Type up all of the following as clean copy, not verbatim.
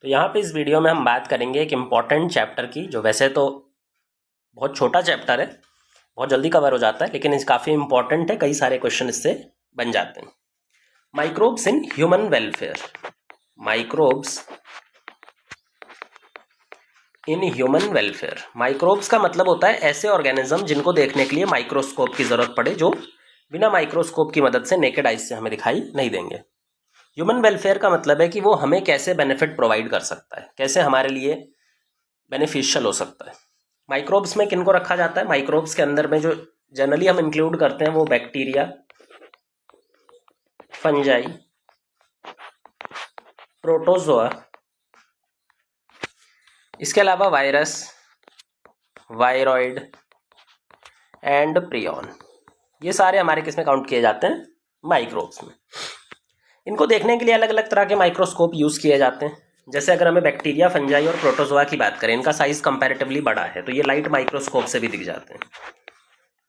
तो यहाँ पे इस वीडियो में हम बात करेंगे एक इम्पॉर्टेंट चैप्टर की, जो वैसे तो बहुत छोटा चैप्टर है, बहुत जल्दी कवर हो जाता है, लेकिन इस काफ़ी इम्पॉर्टेंट है। कई सारे क्वेश्चन इससे बन जाते हैं। Microbes in human welfare. Microbes in human welfare. Microbes का मतलब होता है ऐसे ऑर्गेनिज्म जिनको देखने के लिए माइक्रोस्कोप की ज़रूरत पड़े, जो बिना माइक्रोस्कोप की मदद से नेकेड आइज से हमें दिखाई नहीं देंगे। ह्यूमन वेलफेयर का मतलब है कि वो हमें कैसे बेनिफिट प्रोवाइड कर सकता है, कैसे हमारे लिए बेनिफिशियल हो सकता है। माइक्रोब्स में किनको रखा जाता है? माइक्रोब्स के अंदर में जो जनरली हम इंक्लूड करते हैं वो बैक्टीरिया, फंजाई, प्रोटोजोआ, इसके अलावा वायरस, वायरॉइड एंड प्रियॉन। ये सारे हमारे किस में काउंट किए जाते हैं? माइक्रोब्स में। इनको देखने के लिए अलग अलग तरह के माइक्रोस्कोप यूज़ किए जाते हैं। जैसे अगर हमें बैक्टीरिया, फंजाई और प्रोटोजोआ की बात करें, इनका साइज कंपैरेटिवली बड़ा है, तो ये लाइट माइक्रोस्कोप से भी दिख जाते हैं।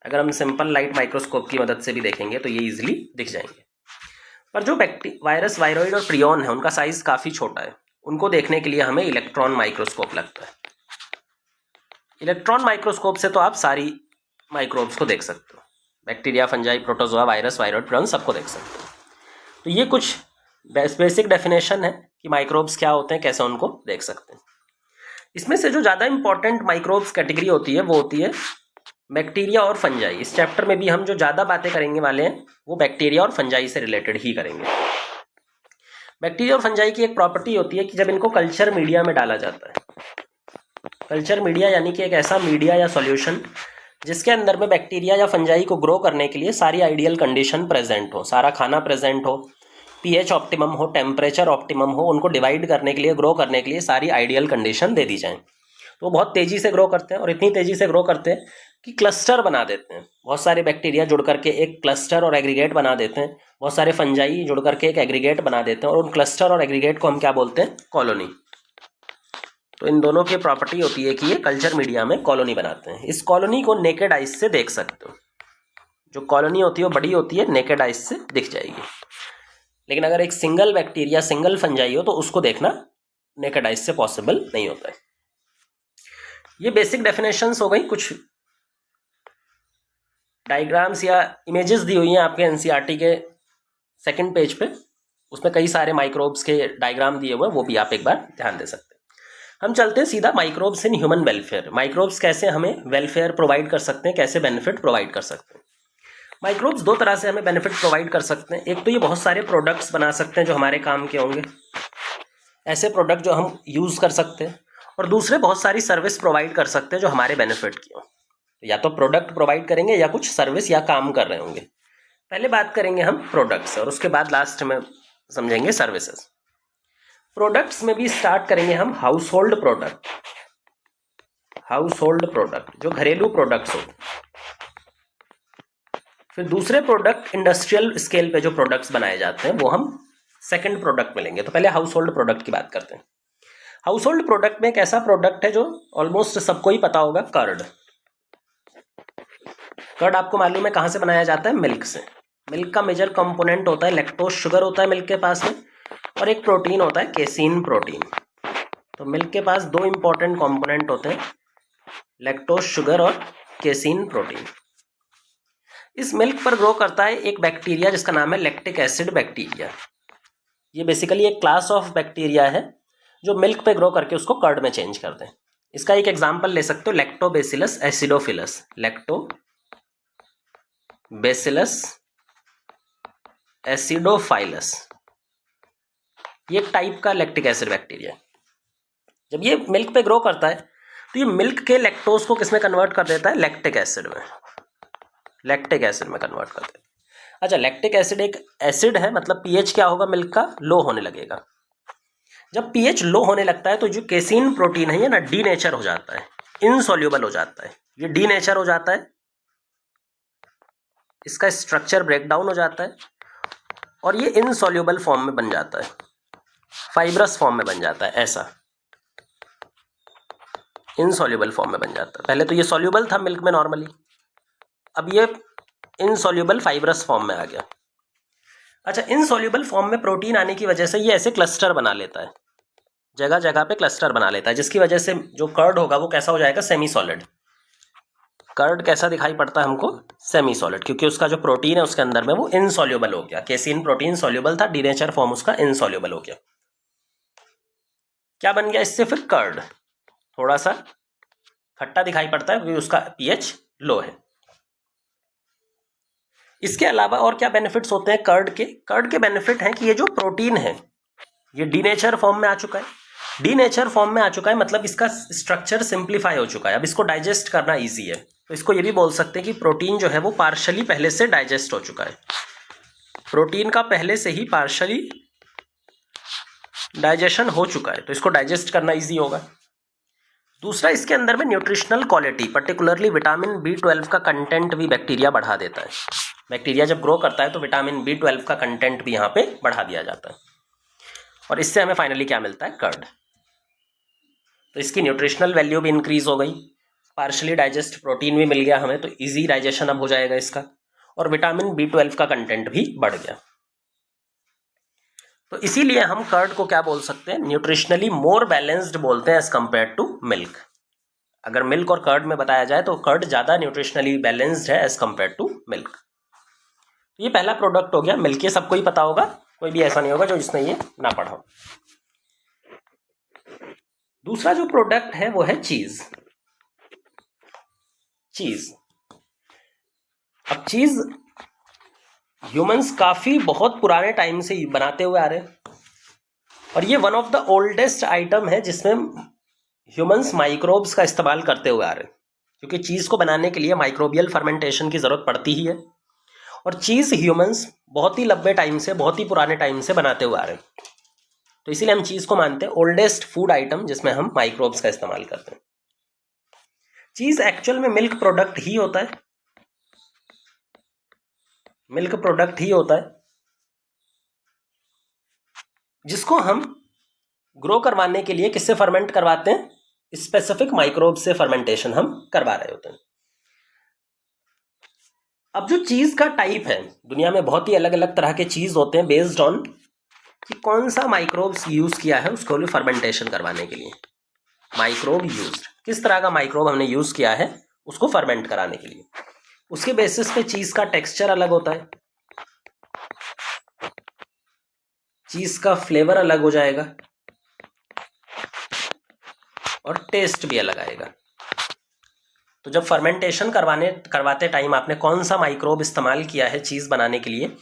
अगर हम सिंपल लाइट माइक्रोस्कोप की मदद से भी देखेंगे तो ये इजीली दिख जाएंगे। पर जो वायरस, वायरॉइड और प्रियॉन है, उनका साइज काफ़ी छोटा है। उनको देखने के लिए हमें इलेक्ट्रॉन माइक्रोस्कोप लगता है। इलेक्ट्रॉन माइक्रोस्कोप से तो आप सारी माइक्रोब्स को देख सकते हो। Bacteria, fungi, protozoa, virus, viroid, prion सबको देख सकते हो। तो ये कुछ बेसिक डेफिनेशन है कि माइक्रोब्स क्या होते हैं, कैसे उनको देख सकते हैं। इसमें से जो ज़्यादा इंपॉर्टेंट माइक्रोब्स कैटेगरी होती है वो होती है बैक्टीरिया और फंजाई। इस चैप्टर में भी हम जो ज़्यादा बातें करेंगे वाले हैं वो बैक्टीरिया और फंजाई से रिलेटेड ही करेंगे। बैक्टीरिया और फंजाई की एक प्रॉपर्टी होती है कि जब इनको कल्चर मीडिया में डाला जाता है, कल्चर मीडिया यानी कि एक ऐसा मीडिया या सॉल्यूशन जिसके अंदर में बैक्टीरिया या फंजाई को ग्रो करने के लिए सारी आइडियल कंडीशन प्रेजेंट हो, सारा खाना प्रेजेंट हो, पीएच ऑप्टिमम हो, टेम्परेचर ऑप्टिमम हो, उनको डिवाइड करने के लिए, ग्रो करने के लिए सारी आइडियल कंडीशन दे दी जाए, तो वो बहुत तेज़ी से ग्रो करते हैं। और इतनी तेज़ी से ग्रो करते हैं कि क्लस्टर बना देते हैं। बहुत सारे बैक्टीरिया जुड़ करके एक क्लस्टर और एग्रीगेट बना देते हैं, बहुत सारे फंजाई जुड़ करके एक एग्रीगेट बना देते हैं, और उन क्लस्टर और एग्रीगेट को हम क्या बोलते हैं? कॉलोनी। तो इन दोनों की प्रॉपर्टी होती है कि ये कल्चर मीडिया में कॉलोनी बनाते हैं। इस कॉलोनी को नेकेड आइज से देख सकते हो। जो कॉलोनी होती है वो बड़ी होती है, नेकेड आइज से दिख जाएगी। लेकिन अगर एक सिंगल बैक्टीरिया, सिंगल फंजाई हो तो उसको देखना नेकेड आइज से पॉसिबल नहीं होता है। ये बेसिक डेफिनेशंस हो गई। कुछ डायग्राम्स या इमेजेस दी हुई हैं आपके एनसीईआरटी के सेकंड पेज पे, उसमें कई सारे माइक्रोब्स के डायग्राम दिए हुए हैं, वो भी आप एक बार ध्यान दे सकते हैं। हम चलते हैं सीधा microbes in human welfare. Microbes कैसे हमें वेलफेयर प्रोवाइड कर सकते हैं, कैसे बेनिफिट प्रोवाइड कर सकते हैं। माइक्रोब्स दो तरह से हमें बेनिफिट प्रोवाइड कर सकते हैं। एक तो ये बहुत सारे प्रोडक्ट्स बना सकते हैं जो हमारे काम के होंगे, ऐसे प्रोडक्ट जो हम यूज़ कर सकते हैं, और दूसरे बहुत सारी सर्विस प्रोवाइड कर सकते हैं जो हमारे बेनिफिट की हो। या तो प्रोडक्ट प्रोवाइड करेंगे या कुछ सर्विस या काम कर रहे होंगे। पहले बात करेंगे हम प्रोडक्ट्स, और उसके बाद लास्ट में समझेंगे सर्विसेज। प्रोडक्ट्स में भी स्टार्ट करेंगे हम house hold product. House hold product जो घरेलू प्रोडक्ट्स होते हैं। फिर दूसरे प्रोडक्ट इंडस्ट्रियल स्केल पे जो प्रोडक्ट्स बनाए जाते हैं वो हम सेकंड प्रोडक्ट में लेंगे। तो पहले हाउस होल्ड प्रोडक्ट की बात करते हैं। हाउस होल्ड प्रोडक्ट में एक ऐसा प्रोडक्ट है जो ऑलमोस्ट सबको ही पता होगा, कर्ड। कर्ड आपको मालूम है कहाँ से बनाया जाता है? मिल्क से। मिल्क का मेजर कंपोनेंट होता है लैक्टोज शुगर होता है मिल्क के पास में, और एक प्रोटीन होता है केसीन प्रोटीन। तो मिल्क के पास दो इंपॉर्टेंट कंपोनेंट होते हैं, लैक्टोज शुगर और केसीन प्रोटीन। इस मिल्क पर ग्रो करता है एक बैक्टीरिया जिसका नाम है लैक्टिक एसिड बैक्टीरिया। ये बेसिकली एक क्लास ऑफ बैक्टीरिया है जो मिल्क पे ग्रो करके उसको कर्ड में चेंज कर दें। इसका एक एग्जांपल ले सकते हो, लैक्टोबैसिलस एसिडोफिलस। लैक्टोबैसिलस एसिडोफाइलस, ये एक टाइप का लैक्टिक एसिड बैक्टीरिया। जब ये मिल्क पे ग्रो करता है तो ये मिल्क के लैक्टोज को किस में कन्वर्ट कर देता है? लैक्टिक एसिड में। लैक्टिक एसिड में कन्वर्ट कर देता है। अच्छा, लैक्टिक एसिड एक एसिड है, मतलब पीएच क्या होगा मिल्क का? लो होने लगेगा। जब पीएच लो होने लगता है तो जो केसीन प्रोटीन है ये ना डी नेचर हो जाता है, इनसॉल्युबल हो जाता है। ये डी नेचर हो जाता है, इसका स्ट्रक्चर ब्रेक डाउन हो जाता है और ये इनसॉल्युबल फॉर्म में बन जाता है, फाइब्रस फॉर्म में बन जाता है। ऐसा इनसॉल्युबल फॉर्म में बन जाता है। पहले तो ये सॉल्युबल था मिल्क में नॉर्मली, अब ये इनसॉल्युबल फाइब्रस फॉर्म में आ गया। अच्छा, इनसॉल्युबल फॉर्म में प्रोटीन आने की वजह से ये ऐसे क्लस्टर बना लेता है। जगह जगह पे क्लस्टर बना लेता है, जिसकी वजह से जो कर्ड होगा वो कैसा हो जाएगा, सेमी सॉलिड। कर्ड कैसा दिखाई पड़ता है हमको, सेमी सॉलिड, क्योंकि उसका जो प्रोटीन है उसके अंदर में वो इनसॉल्युबल हो गया। केसिन प्रोटीन सॉल्युबल था, डीनेचर फॉर्म उसका इनसॉल्युबल हो गया। क्या बन गया इससे फिर, कर्ड। थोड़ा सा खट्टा दिखाई पड़ता है क्योंकि उसका पीएच लो है। इसके अलावा और क्या बेनिफिट्स होते हैं कर्ड के? कर्ड के बेनिफिट हैं कि ये जो प्रोटीन है ये डीनेचर फॉर्म में आ चुका है। डीनेचर फॉर्म में आ चुका है मतलब इसका स्ट्रक्चर सिंप्लीफाई हो चुका है, अब इसको डाइजेस्ट करना ईजी है। तो इसको ये भी बोल सकते हैं कि प्रोटीन जो है वो पार्शली पहले से डाइजेस्ट हो चुका है। प्रोटीन का पहले से ही पार्शली डाइजेशन हो चुका है, तो इसको डाइजेस्ट करना ईजी होगा। दूसरा, इसके अंदर में nutritional quality, particularly vitamin B12 का कंटेंट भी बैक्टीरिया बढ़ा देता है। बैक्टीरिया जब ग्रो करता है तो विटामिन B12 का कंटेंट भी यहाँ पे बढ़ा दिया जाता है, और इससे हमें फाइनली क्या मिलता है, कर्ड। तो इसकी न्यूट्रिशनल वैल्यू भी इंक्रीज हो गई, पार्शली डाइजेस्ट प्रोटीन भी मिल गया हमें, तो इजी डाइजेशन अब हो जाएगा इसका, और विटामिन B12 का कंटेंट भी बढ़ गया। तो इसीलिए हम कर्ड को क्या बोल सकते हैं, न्यूट्रिशनली मोर बैलेंस्ड बोलते हैं एज कंपेयर टू मिल्क। अगर मिल्क और कर्ड में बताया जाए तो कर्ड ज़्यादा न्यूट्रिशनली बैलेंस्ड है एज कंपेयर टू मिल्क। ये पहला प्रोडक्ट हो गया मिल्क, ये सबको ही पता होगा, कोई भी ऐसा नहीं होगा जो जिसने ये ना पढ़ा हो। दूसरा जो प्रोडक्ट है वो है चीज। चीज, अब चीज ह्यूमंस काफी बहुत पुराने टाइम से बनाते हुए आ रहे हैं, और ये one of the oldest item है जिसमें ह्यूमंस माइक्रोब्स का इस्तेमाल करते हुए आ रहे हैं, क्योंकि चीज को बनाने के लिए माइक्रोबियल फर्मेंटेशन की जरूरत पड़ती ही है, और चीज ह्यूमंस बहुत ही लंबे टाइम से, बहुत ही पुराने टाइम से बनाते हुए आ रहे हैं। तो इसीलिए हम चीज को मानते हैं ओल्डेस्ट फूड आइटम जिसमें हम माइक्रोब्स का इस्तेमाल करते हैं। चीज एक्चुअल में मिल्क प्रोडक्ट ही होता है, मिल्क प्रोडक्ट ही होता है, जिसको हम ग्रो करवाने के लिए किससे फर्मेंट करवाते हैं, स्पेसिफिक माइक्रोब से फर्मेंटेशन हम करवा रहे होते हैं। अब जो चीज का टाइप है, दुनिया में बहुत ही अलग अलग तरह के चीज होते हैं बेस्ड ऑन कि कौन सा माइक्रोब्स यूज किया है उसको फर्मेंटेशन करवाने के लिए। माइक्रोब यूज्ड, किस तरह का माइक्रोब हमने यूज किया है उसको फर्मेंट कराने के लिए, उसके बेसिस पे चीज का टेक्सचर अलग होता है, चीज का फ्लेवर अलग हो जाएगा, और टेस्ट भी अलग आएगा। तो जब फर्मेंटेशन करवाते टाइम आपने कौन सा माइक्रोब इस्तेमाल किया है चीज़ बनाने के लिए,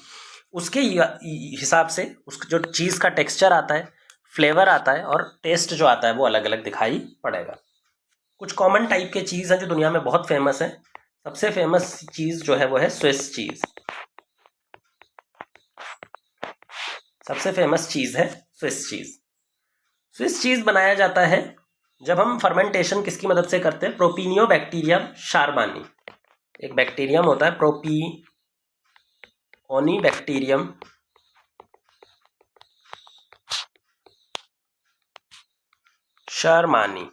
उसके हिसाब से उसका जो चीज़ का टेक्सचर आता है, फ्लेवर आता है, और टेस्ट जो आता है वो अलग अलग दिखाई पड़ेगा। कुछ कॉमन टाइप के चीज़ हैं जो दुनिया में बहुत फेमस है। सबसे फेमस चीज़ जो है वो है स्विस चीज़। सबसे फेमस चीज़ है स्विस चीज़। स्विस चीज़ बनाया जाता है जब हम फर्मेंटेशन किसकी मदद से करते हैं, प्रोपिनियोबैक्टीरियम शारमानी। एक बैक्टीरियम होता है प्रोपियोनिबैक्टीरियम शारमानी।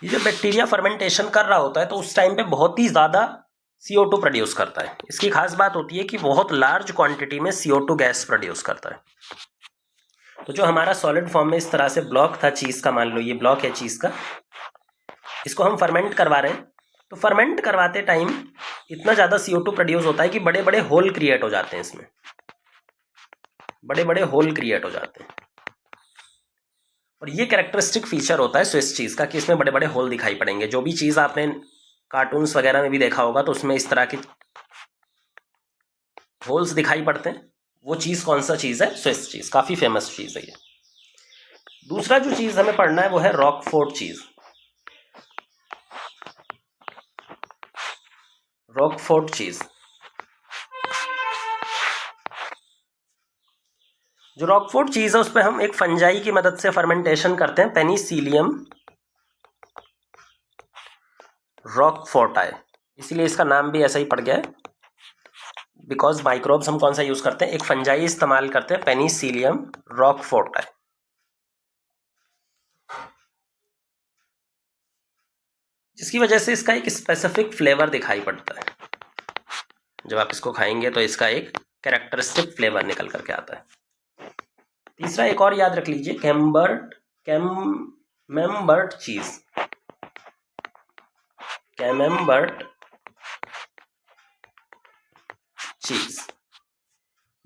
ये जो बैक्टीरिया फर्मेंटेशन कर रहा होता है तो उस टाइम पे बहुत ही ज़्यादा CO2 प्रोड्यूस करता है। इसकी खास बात होती है कि बहुत लार्ज क्वांटिटी में CO2 गैस प्रोड्यूस करता है। तो जो हमारा सॉलिड फॉर्म में इस तरह से ब्लॉक था चीज़ का, मान लो ये ब्लॉक है चीज़ का, इसको हम फर्मेंट करवा रहे हैं, तो फर्मेंट करवाते टाइम इतना ज़्यादा CO2 प्रोड्यूस होता है कि बड़े बड़े होल क्रिएट हो जाते हैं, इसमें बड़े बड़े होल क्रिएट हो जाते हैं। और ये कैरेक्टरिस्टिक फीचर होता है स्विस चीज़ का कि इसमें बड़े बड़े होल दिखाई पड़ेंगे। जो भी चीज़ आपने कार्टून्स वगैरह में भी देखा होगा तो उसमें इस तरह के होल्स दिखाई पड़ते हैं। वो चीज़ कौन सा चीज़ है, स्विस चीज़, काफ़ी फेमस चीज़ है ये। दूसरा जो चीज़ हमें पढ़ना है वो है रॉकफोर्ट चीज़। रॉकफोर्ट चीज़, जो रॉकफोर्ट चीज़ है उस पर हम एक फंजाई की मदद से फर्मेंटेशन करते हैं, पेनिसिलियम रॉकफोर्टाई, इसीलिए इसका नाम भी ऐसा ही पड़ गया है, बिकॉज माइक्रोब्स हम कौन सा यूज करते हैं, एक फंजाई इस्तेमाल करते हैं, पेनिसिलियम रॉकफोर्टाई। जिसकी वजह से इसका एक स्पेसिफिक फ्लेवर दिखाई पड़ता है। जब आप इसको खाएंगे तो इसका एक कैरेक्टरिस्टिक फ्लेवर निकल करके आता है। तीसरा एक और याद रख लीजिए, कैमेम्बर्ट चीज। कैमेम्बर्ट चीज,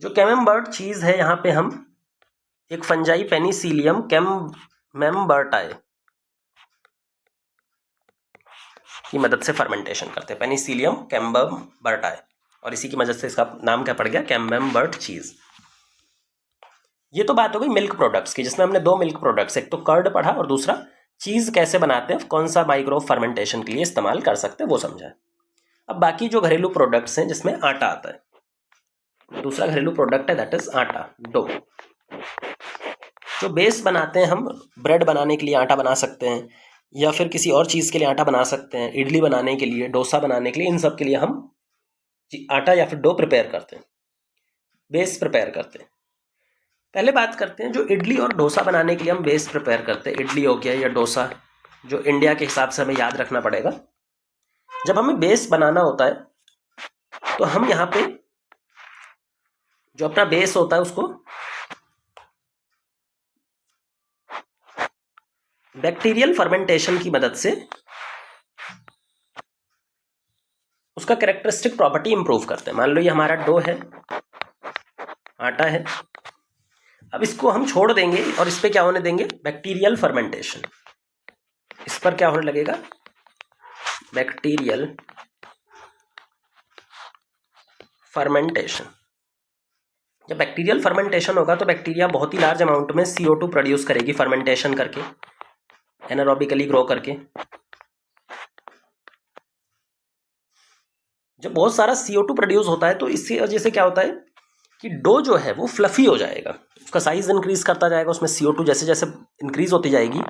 जो कैमेम्बर्ट चीज है, यहाँ पे हम एक फंजाई पेनिसिलियम कैमेम्बर्टाए की मदद से फर्मेंटेशन करते हैं, पेनिसिलियम कैमेम्बर्टाए, और इसी की मदद से इसका नाम क्या पड़ गया, कैमेम्बर्ट चीज। ये तो बात हो गई मिल्क प्रोडक्ट्स की, जिसमें हमने दो मिल्क प्रोडक्ट्स, एक तो कर्ड पढ़ा और दूसरा चीज कैसे बनाते हैं, कौन सा माइक्रो फर्मेंटेशन के लिए इस्तेमाल कर सकते हैं वो समझा है। अब बाकी जो घरेलू प्रोडक्ट्स हैं जिसमें आटा आता है, दूसरा घरेलू प्रोडक्ट है दैट इज आटा, डो। जो बेस बनाते हैं हम, ब्रेड बनाने के लिए आटा बना सकते हैं, या फिर किसी और चीज़ के लिए आटा बना सकते हैं, इडली बनाने के लिए, डोसा बनाने के लिए, इन सब के लिए हम आटा या फिर डो प्रिपेयर करते हैं, बेस प्रिपेयर करते हैं। पहले बात करते हैं जो इडली और डोसा बनाने के लिए हम बेस प्रिपेयर करते हैं, इडली हो गया या डोसा, जो इंडिया के हिसाब से हमें याद रखना पड़ेगा। जब हमें बेस बनाना होता है तो हम यहाँ पे जो अपना बेस होता है उसको बैक्टीरियल फर्मेंटेशन की मदद से उसका कैरेक्टरिस्टिक प्रॉपर्टी इंप्रूव करते हैं। मान लो ये हमारा डो है, आटा है, अब इसको हम छोड़ देंगे और इस पे क्या होने देंगे, बैक्टीरियल फर्मेंटेशन। इस पर क्या होने लगेगा, बैक्टीरियल फर्मेंटेशन। जब बैक्टीरियल फर्मेंटेशन होगा तो बैक्टीरिया बहुत ही लार्ज अमाउंट में CO2 प्रोड्यूस करेगी फर्मेंटेशन करके, एनारोबिकली ग्रो करके। जब बहुत सारा CO2 प्रोड्यूस होता है तो इसकी वजह से क्या होता है कि डो जो है वो फ्लफी हो जाएगा, उसका साइज इंक्रीज करता जाएगा, उसमें CO2 जैसे जैसे इंक्रीज होती जाएगी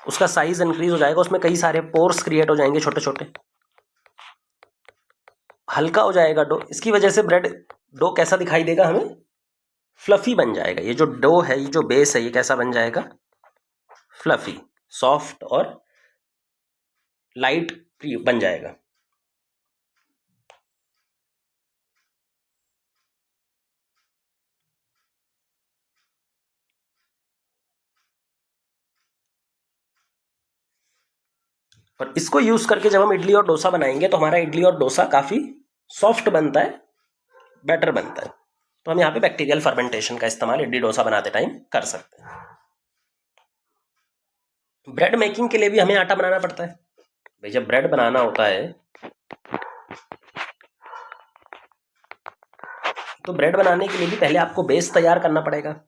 उसका साइज इंक्रीज हो जाएगा, उसमें कई सारे पोर्स क्रिएट हो जाएंगे छोटे छोटे, हल्का हो जाएगा डो। इसकी वजह से ब्रेड डो कैसा दिखाई देगा, हमें फ्लफी बन जाएगा। ये जो डो है, ये जो बेस है, ये कैसा बन जाएगा, फ्लफी, सॉफ्ट और लाइट बन जाएगा। और इसको यूज करके जब हम इडली और डोसा बनाएंगे तो हमारा इडली और डोसा काफी सॉफ्ट बनता है, बेटर बनता है। तो हम यहाँ पे बैक्टीरियल फर्मेंटेशन का इस्तेमाल इडली डोसा बनाते टाइम कर सकते हैं। ब्रेड मेकिंग के लिए भी हमें आटा बनाना पड़ता है भाई। जब ब्रेड बनाना होता है तो ब्रेड बनाने के लिए भी पहले आपको बेस तैयार करना पड़ेगा।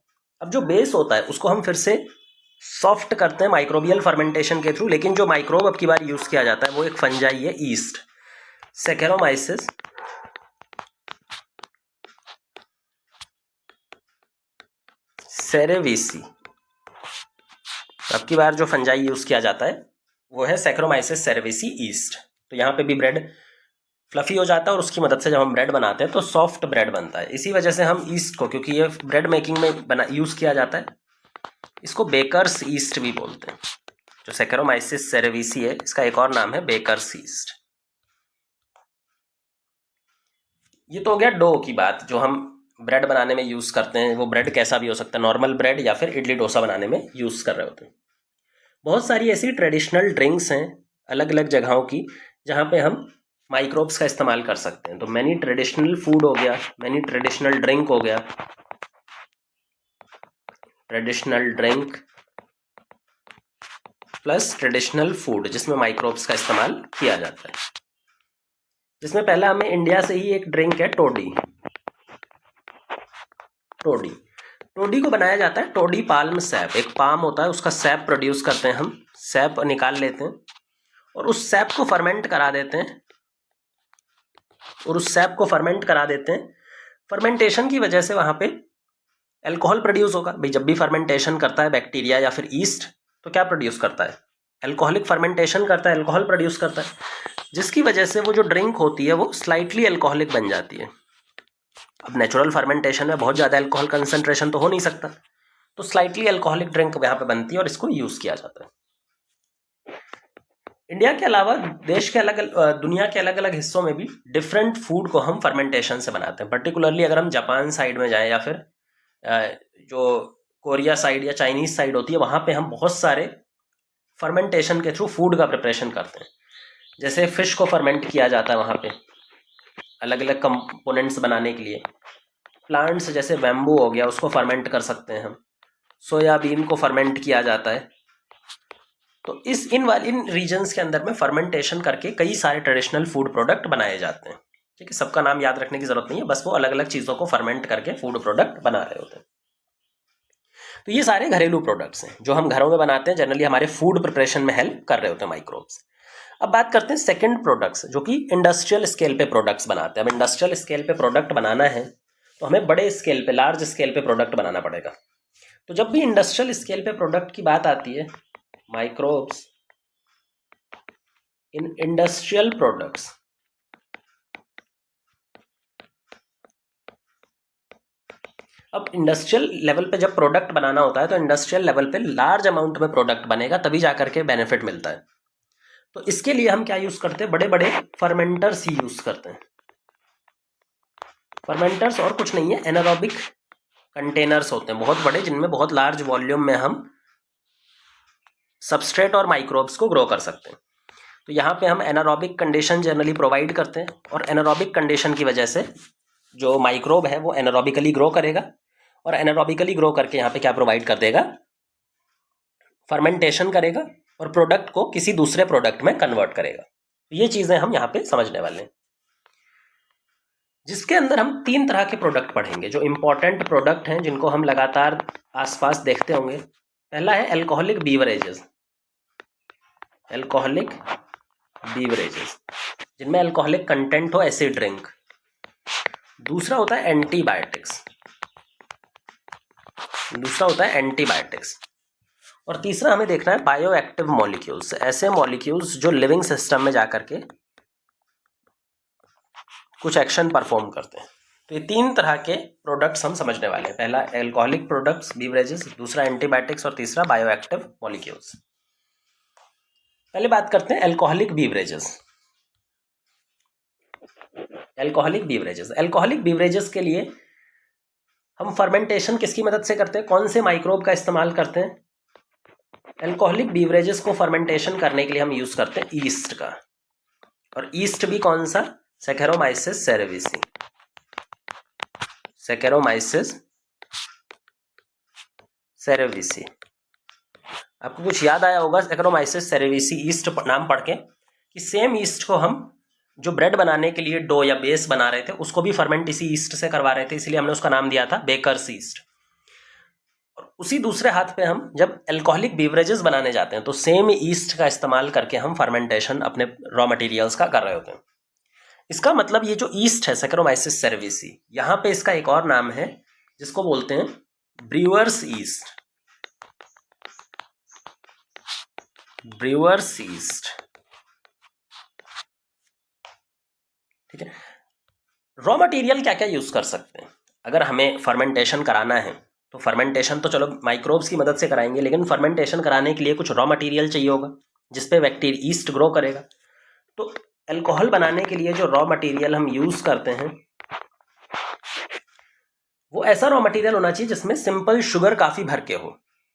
अब जो बेस होता है उसको हम फिर से सॉफ्ट करते हैं माइक्रोबियल फर्मेंटेशन के थ्रू, लेकिन जो माइक्रोब अब की बार यूज किया जाता है वो एक फंजाई है, ईस्ट, सैकेरोमाइसिस सेरेविसी। अब की बार जो फंजाई यूज किया जाता है वो है सैकेरोमाइसिस सेरेविसी ईस्ट। तो यहाँ पे भी ब्रेड फ्लफी हो जाता है और उसकी मदद से जब हम ब्रेड बनाते हैं तो सॉफ्ट ब्रेड बनता है। इसी वजह से हम ईस्ट को, क्योंकि ये ब्रेड मेकिंग में यूज किया जाता है, इसको बेकर्स ईस्ट भी बोलते हैं। जो सैकेरोमाइसिस सेरेविसी है इसका एक और नाम है बेकर्स ईस्ट। ये तो हो गया डो की बात, जो हम ब्रेड बनाने में यूज करते हैं। वो ब्रेड कैसा भी हो सकता है, नॉर्मल ब्रेड या फिर इडली डोसा बनाने में यूज कर रहे होते हैं। बहुत सारी ऐसी ट्रेडिशनल ड्रिंक्स हैं अलग अलग जगहों की जहाँ पे हम माइक्रोब्स का इस्तेमाल कर सकते हैं। तो मैनी ट्रेडिशनल फूड हो गया, मैनी ट्रेडिशनल ड्रिंक हो गया, traditional drink plus traditional food जिसमें माइक्रोब्स का इस्तेमाल किया जाता है। जिसमें पहला हमें इंडिया से ही एक ड्रिंक है टोडी। टोडी, टोडी को बनाया जाता है टोडी पाल्म सैप। एक पाम होता है, उसका सैप प्रोड्यूस करते हैं हम, सैप निकाल लेते हैं और उस सैप को फर्मेंट करा देते हैं फर्मेंटेशन की वजह से वहाँ पे अल्कोहल प्रोड्यूस होगा। भाई जब भी फर्मेंटेशन करता है बैक्टीरिया या फिर ईस्ट तो क्या प्रोड्यूस करता है, अल्कोहलिक फर्मेंटेशन करता है, अल्कोहल प्रोड्यूस करता है, जिसकी वजह से वो जो ड्रिंक होती है वो स्लाइटली अल्कोहलिक बन जाती है। अब नेचुरल फर्मेंटेशन में बहुत ज़्यादा अल्कोहल कंसंट्रेशन तो हो नहीं सकता, तो स्लाइटली अल्कोहलिक ड्रिंक यहाँ पे बनती है और इसको यूज़ किया जाता है। इंडिया के अलावा देश के दुनिया के अलग अलग हिस्सों में भी डिफरेंट फूड को हम फर्मेंटेशन से बनाते हैं। पर्टिकुलरली अगर हम जापान साइड में जाएं या फिर जो कोरिया साइड या चाइनीज़ साइड होती है, वहाँ पे हम बहुत सारे फर्मेंटेशन के थ्रू फूड का प्रिपरेशन करते हैं। जैसे फ़िश को फर्मेंट किया जाता है वहाँ पे अलग अलग कंपोनेंट्स बनाने के लिए। प्लांट्स जैसे बैम्बू हो गया, उसको फर्मेंट कर सकते हैं हम। सोयाबीन को फर्मेंट किया जाता है। तो इन रीजन्स के अंदर में फर्मेंटेशन करके कई सारे ट्रेडिशनल फूड प्रोडक्ट बनाए जाते हैं। ठीक है, सबका नाम याद रखने की ज़रूरत नहीं है, बस वो अलग अलग चीज़ों को फर्मेंट करके फूड प्रोडक्ट बना रहे होते हैं। तो ये सारे घरेलू प्रोडक्ट्स हैं जो हम घरों में बनाते हैं, जनरली हमारे फूड प्रिपरेशन में हेल्प कर रहे होते हैं माइक्रोब्स। अब बात करते हैं सेकंड प्रोडक्ट्स, जो कि इंडस्ट्रियल स्केल पे प्रोडक्ट्स बनाते हैं। अब इंडस्ट्रियल स्केल पे प्रोडक्ट बनाना है तो हमें बड़े स्केल पे, लार्ज स्केल पे प्रोडक्ट बनाना पड़ेगा। तो जब भी इंडस्ट्रियल स्केल पे प्रोडक्ट की बात आती है, माइक्रोब्स इन इंडस्ट्रियल प्रोडक्ट्स, अब इंडस्ट्रियल लेवल पे जब प्रोडक्ट बनाना होता है तो इंडस्ट्रियल लेवल पे लार्ज अमाउंट में प्रोडक्ट बनेगा, तभी जाकर के बेनिफिट मिलता है। तो इसके लिए हम क्या यूज़ करते हैं, बड़े बड़े फर्मेंटर्स ही यूज़ करते हैं। फर्मेंटर्स और कुछ नहीं है, एनारोबिक कंटेनर्स होते हैं बहुत बड़े, जिनमें बहुत लार्ज वॉल्यूम में हम सबस्ट्रेट और माइक्रोब्स को ग्रो कर सकते हैं। तो यहाँ पे हम एनारोबिक कंडीशन जनरली प्रोवाइड करते हैं, और एनारोबिक कंडीशन की वजह से जो माइक्रोब है वो एनारोबिकली ग्रो करेगा, और एनारोबिकली ग्रो करके यहाँ पे क्या प्रोवाइड कर देगा, फर्मेंटेशन करेगा और प्रोडक्ट को किसी दूसरे प्रोडक्ट में कन्वर्ट करेगा। ये चीज़ें हम यहाँ पे समझने वाले हैं, जिसके अंदर हम 3 तरह के प्रोडक्ट पढ़ेंगे जो इंपॉर्टेंट प्रोडक्ट हैं, जिनको हम लगातार आसपास देखते होंगे। पहला है अल्कोहलिक बीवरेजेस, अल्कोहलिक बीवरेजेस जिनमें अल्कोहलिक कंटेंट हो, एसिड ड्रिंक। दूसरा होता है एंटीबायोटिक्स, और तीसरा हमें देखना है बायो एक्टिव मॉलिक्यूल्स, ऐसे मॉलिक्यूल्स जो लिविंग सिस्टम में जाकर के कुछ एक्शन परफॉर्म करते हैं। तो ये 3 तरह के प्रोडक्ट्स हम समझने वाले हैं। पहला अल्कोहलिक प्रोडक्ट्स बीवरेजेस, दूसरा एंटीबायोटिक्स, और तीसरा बायो एक्टिव मॉलिक्यूल्स। पहले बात करते हैं अल्कोहलिक बीवरेजेस। अल्कोहलिक बीवरेजेस के लिए हम फर्मेंटेशन किसकी मदद से करते हैं, कौन से माइक्रोब का इस्तेमाल करते हैं? अल्कोहलिक बीवरेजेस को फर्मेंटेशन करने के लिए हम यूज करते हैं ईस्ट का, और ईस्ट भी कौन सा, सैकेरोमाइसिस सेरेविसी। सैकेरोमाइसिस सेरेविसी, आपको कुछ याद आया होगा सैकेरोमाइसिस सेरेविसी ईस्ट नाम पढ़ के, कि सेम ईस्ट को हम जो ब्रेड बनाने के लिए डो या बेस बना रहे थे उसको भी फर्मेंट इसी ईस्ट से करवा रहे थे, इसलिए हमने उसका नाम दिया था बेकर्स ईस्ट। और उसी दूसरे हाथ पे हम जब अल्कोहलिक बीवरेजेस बनाने जाते हैं तो सेम ईस्ट का इस्तेमाल करके हम फर्मेंटेशन अपने रॉ मटेरियल्स का कर रहे होते हैं। इसका मतलब ये जो ईस्ट है सैकेरोमाइसिस सेरेविसी, यहाँ पे इसका एक और नाम है जिसको बोलते हैं ब्रूअर्स ईस्ट। ब्रूअर्स ईस्ट, ठीक है। रॉ मटेरियल क्या क्या यूज कर सकते हैं अगर हमें फर्मेंटेशन कराना है? तो फर्मेंटेशन तो चलो माइक्रोब्स की मदद से कराएंगे, लेकिन फर्मेंटेशन कराने के लिए कुछ रॉ मटेरियल चाहिए होगा जिसपे बैक्टीरिया ईस्ट ग्रो करेगा। तो अल्कोहल बनाने के लिए जो रॉ मटेरियल हम यूज करते हैं वो ऐसा रॉ मटेरियल होना चाहिए जिसमें सिंपल शुगर काफी भर के हो,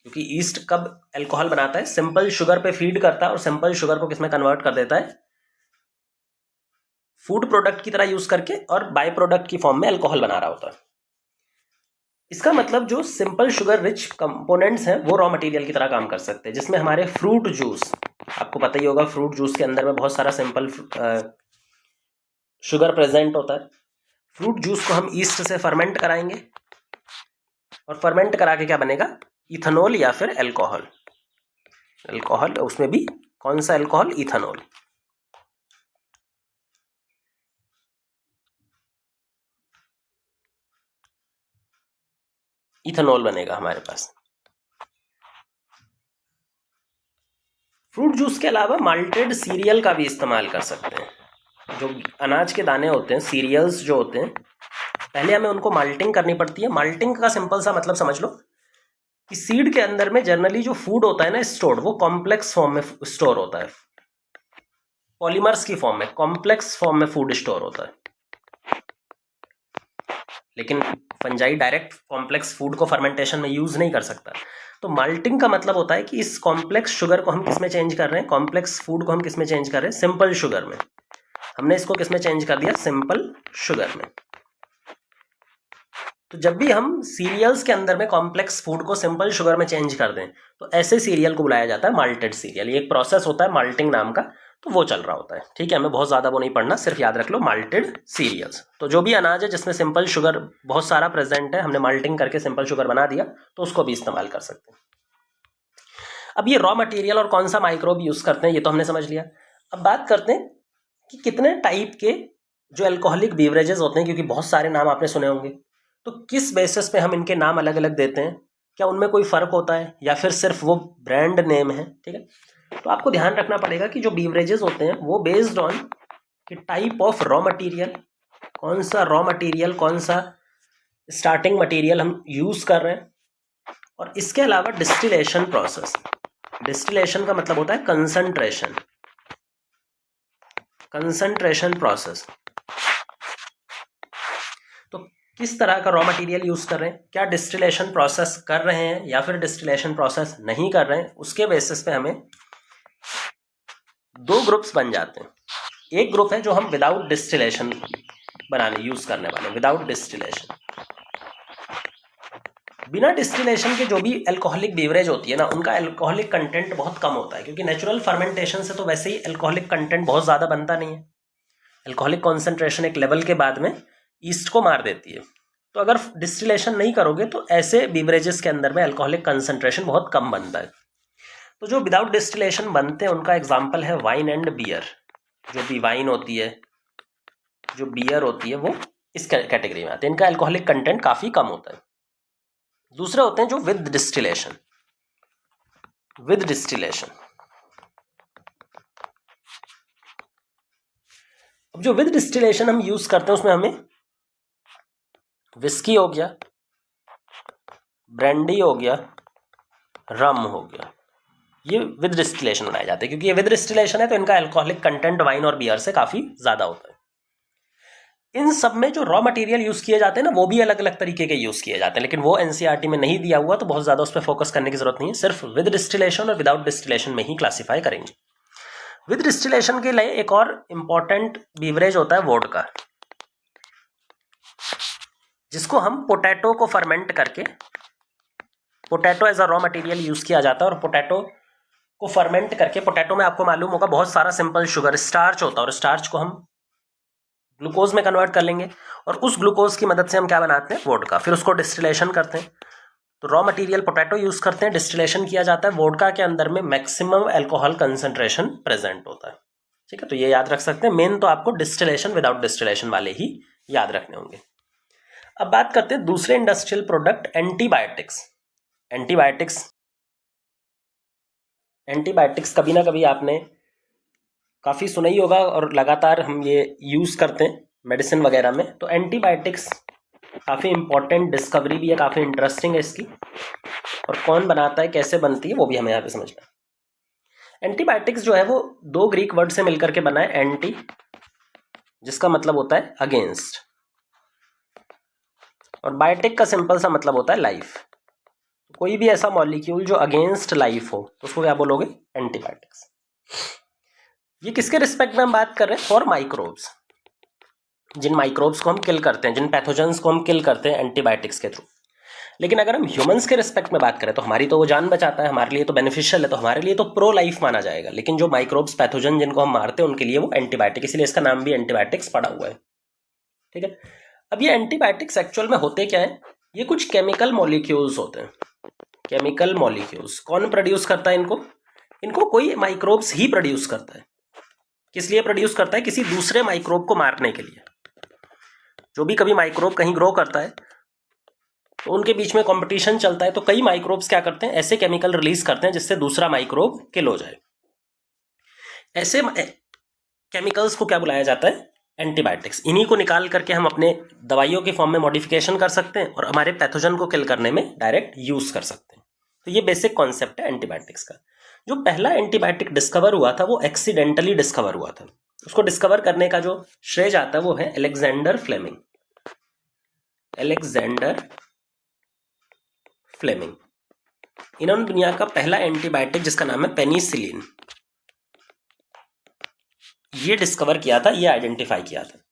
क्योंकि ईस्ट कब अल्कोहल बनाता है, सिंपल शुगर पे फीड करता है, और सिंपल शुगर को किसमें कन्वर्ट कर देता है, फूड प्रोडक्ट की तरह यूज करके, और बाय प्रोडक्ट की फॉर्म में अल्कोहल बना रहा होता है। इसका मतलब जो सिंपल शुगर रिच कंपोनेंट्स हैं वो रॉ मटेरियल की तरह काम कर सकते हैं, जिसमें हमारे फ्रूट जूस, आपको पता ही होगा फ्रूट जूस के अंदर में बहुत सारा सिंपल शुगर प्रेजेंट होता है। फ्रूट जूस को हम ईस्ट से फर्मेंट कराएंगे, और फर्मेंट करा के क्या बनेगा, इथेनॉल या फिर अल्कोहल। अल्कोहल, उसमें भी कौन सा अल्कोहल, इथेनॉल। इथेनॉल बनेगा हमारे पास। फ्रूट जूस के अलावा माल्टेड सीरियल का भी इस्तेमाल कर सकते हैं। जो अनाज के दाने होते हैं, सीरियल्स जो होते हैं, पहले हमें उनको माल्टिंग करनी पड़ती है। माल्टिंग का सिंपल सा मतलब समझ लो कि सीड के अंदर में जनरली जो फूड होता है ना स्टोर्ड, वो कॉम्प्लेक्स फॉर्म में स्टोर होता है, पॉलीमर्स की फॉर्म में, कॉम्प्लेक्स फॉर्म में फूड स्टोर होता है। लेकिन फंजाई डायरेक्ट कॉम्प्लेक्स फूड को फर्मेंटेशन में यूज़ नहीं कर सकता। तो माल्टिंग का मतलब होता है कि इस कॉम्प्लेक्स शुगर को हम किस में चेंज कर रहे हैं, कॉम्प्लेक्स फूड को हम किस में चेंज कर रहे हैं, सिंपल शुगर में। हमने इसको किस में चेंज कर दिया, सिंपल शुगर में। तो जब भी हम सीरियल्स के अंदर में कॉम्प्लेक्स फूड को सिंपल शुगर में चेंज कर दें तो ऐसे सीरियल को बुलाया जाता है माल्टेड सीरियल। ये एक प्रोसेस होता है माल्टिंग नाम का, तो वो चल रहा होता है। ठीक है, हमें बहुत ज़्यादा वो नहीं पढ़ना, सिर्फ याद रख लो माल्टेड सीरियल्स। तो जो भी अनाज है जिसमें सिंपल शुगर बहुत सारा प्रेजेंट है, हमने माल्टिंग करके सिंपल शुगर बना दिया, तो उसको भी इस्तेमाल कर सकते हैं। अब ये रॉ मटेरियल और कौन सा माइक्रोब यूज़ करते हैं ये तो हमने समझ लिया। अब बात करते हैं कि कितने टाइप के जो अल्कोहलिक बीवरेजेस होते हैं, क्योंकि बहुत सारे नाम आपने सुने होंगे, तो किस बेसिस पे हम इनके नाम अलग अलग देते हैं, क्या उनमें कोई फ़र्क होता है या फिर सिर्फ वो ब्रांड नेम है। ठीक है, तो आपको ध्यान रखना पड़ेगा कि जो बीवरेजेस होते हैं वो बेस्ड ऑन कि टाइप ऑफ रॉ मटेरियल, कौन सा रॉ मटेरियल, कौन सा स्टार्टिंग मटेरियल हम यूज़ कर रहे हैं, और इसके अलावा डिस्टिलेशन प्रोसेस। डिस्टिलेशन का मतलब होता है कंसंट्रेशन, कंसंट्रेशन प्रोसेस। तो किस तरह का रॉ मटेरियल यूज़ कर रहे हैं, क्या डिस्टिलेशन प्रोसेस कर रहे हैं या फिर डिस्टिलेशन प्रोसेस नहीं कर रहे हैं, उसके बेसिस पे हमें दो ग्रुप्स बन जाते हैं। एक ग्रुप है जो हम विदाउट डिस्टिलेशन बनाने यूज़ करने वाले हैं, विदाउट डिस्टिलेशन। बिना डिस्टिलेशन के जो भी अल्कोहलिक बीवरेज होती है ना, उनका अल्कोहलिक कंटेंट बहुत कम होता है, क्योंकि नेचुरल फर्मेंटेशन से तो वैसे ही अल्कोहलिक कंटेंट बहुत ज़्यादा बनता नहीं है। अल्कोहलिक कॉन्सेंट्रेशन एक लेवल के बाद में ईस्ट को मार देती है। तो अगर डिस्टिलेशन नहीं करोगे तो ऐसे बीवरेजेस के अंदर में अल्कोहलिक कंसेंट्रेशन बहुत कम बनता है। तो जो विदाउट डिस्टिलेशन बनते हैं उनका एग्जाम्पल है वाइन एंड बियर। जो भी वाइन होती है, जो बियर होती है, वो इस कैटेगरी में आते हैं, इनका अल्कोहलिक कंटेंट काफ़ी कम होता है। दूसरे होते हैं जो विद डिस्टिलेशन, विद डिस्टिलेशन। अब जो विद डिस्टिलेशन हम यूज़ करते हैं उसमें हमें विस्की हो गया, ब्रांडी हो गया, रम हो गया, ये विद डिस्टिलेशन बनाए जाते हैं। क्योंकि ये विद डिस्टिलेशन है तो इनका अल्कोहलिक कंटेंट वाइन और बियर से काफ़ी ज़्यादा होता है। इन सब में जो रॉ मटेरियल यूज़ किए जाते हैं ना, वो भी अलग अलग तरीके के यूज़ किए जाते हैं, लेकिन वो एनसीईआरटी में नहीं दिया हुआ, तो बहुत ज़्यादा उस पर फोकस करने की जरूरत नहीं है। सिर्फ विद डिस्टिलेशन और विदाउट डिस्टिलेशन में ही क्लासीफाई करेंगे। विद डिस्टिलेशन के लिए एक और इम्पॉर्टेंट बीवरेज होता है वोडका, जिसको हम पोटैटो को फर्मेंट करके, potato as a raw material use किया जाता है, और पोटैटो को फर्मेंट करके, पोटैटो में आपको मालूम होगा बहुत सारा सिंपल शुगर स्टार्च होता है, और स्टार्च को हम ग्लूकोज में कन्वर्ट कर लेंगे, और उस ग्लूकोज की मदद से हम क्या बनाते हैं, वोडका। फिर उसको डिस्टिलेशन करते हैं। तो रॉ मटेरियल पोटैटो यूज़ करते हैं, डिस्टिलेशन किया जाता है, वोडका के अंदर में मैक्सिमम अल्कोहल कंसंट्रेशन प्रेजेंट होता है। ठीक है, तो ये याद रख सकते हैं। मेन तो आपको डिस्टिलेशन विदाउट डिस्टिलेशन वाले ही याद रखने होंगे। अब बात करते हैं दूसरे इंडस्ट्रियल प्रोडक्ट, एंटीबायोटिक्स। एंटीबायोटिक्स कभी ना कभी आपने काफ़ी सुना ही होगा, और लगातार हम ये यूज़ करते हैं मेडिसिन वगैरह में। तो एंटीबायोटिक्स काफ़ी इंपॉर्टेंट डिस्कवरी भी है, काफ़ी इंटरेस्टिंग है इसकी, और कौन बनाता है, कैसे बनती है, वो भी हमें यहाँ पे समझना है। एंटीबायोटिक्स जो है वो दो ग्रीक वर्ड से मिलकर के बना है। एंटी, जिसका मतलब होता है अगेंस्ट, और बायोटिक का सिंपल सा मतलब होता है लाइफ। कोई भी ऐसा मॉलिक्यूल जो अगेंस्ट लाइफ हो तो उसको क्या बोलोगे, एंटीबायोटिक्स। ये किसके रिस्पेक्ट में हम बात कर रहे हैं, फॉर माइक्रोब्स। जिन माइक्रोब्स को हम किल करते हैं, जिन पैथोजेंस को हम किल करते हैं एंटीबायोटिक्स के थ्रू। लेकिन अगर हम ह्यूमंस के रिस्पेक्ट में बात करें तो हमारी तो वो जान बचाता है, हमारे लिए तो बेनिफिशियल है, तो हमारे लिए तो प्रो लाइफ माना जाएगा। लेकिन जो माइक्रोब्स, पैथोजन जिनको हम मारते हैं, उनके लिए वो एंटीबायोटिक, इसलिए इसका नाम भी एंटीबायोटिक्स पड़ा हुआ है। ठीक है, अब ये एंटीबायोटिक्स एक्चुअल में होते क्या है, ये कुछ केमिकल मॉलिक्यूल्स होते हैं। केमिकल मॉलिक्यूल्स कौन प्रोड्यूस करता है इनको, इनको कोई माइक्रोब्स ही प्रोड्यूस करता है। किस लिए प्रोड्यूस करता है, किसी दूसरे माइक्रोब को मारने के लिए। जो भी कभी माइक्रोब कहीं ग्रो करता है तो उनके बीच में कंपटीशन चलता है, तो कई माइक्रोब्स क्या करते हैं, ऐसे केमिकल रिलीज करते हैं जिससे दूसरा माइक्रोब किल हो जाए। ऐसे केमिकल्स को क्या बुलाया जाता है, एंटीबायोटिक्स। इन्हीं को निकाल करके हम अपने दवाइयों के फॉर्म में मॉडिफिकेशन कर सकते हैं और हमारे पैथोजन को किल करने में डायरेक्ट यूज कर सकते हैं। तो ये बेसिक कॉन्सेप्ट है एंटीबायोटिक्स का। जो पहला एंटीबायोटिक डिस्कवर हुआ था वो एक्सीडेंटली डिस्कवर हुआ था। उसको डिस्कवर करने का जो श्रेय जाता है वो है अलेक्जेंडर फ्लेमिंग। Alexander Fleming. इन्होंने दुनिया का पहला एंटीबायोटिक जिसका नाम है पेनिसिलिन, ये डिस्कवर किया था, ये आइडेंटिफाई किया था।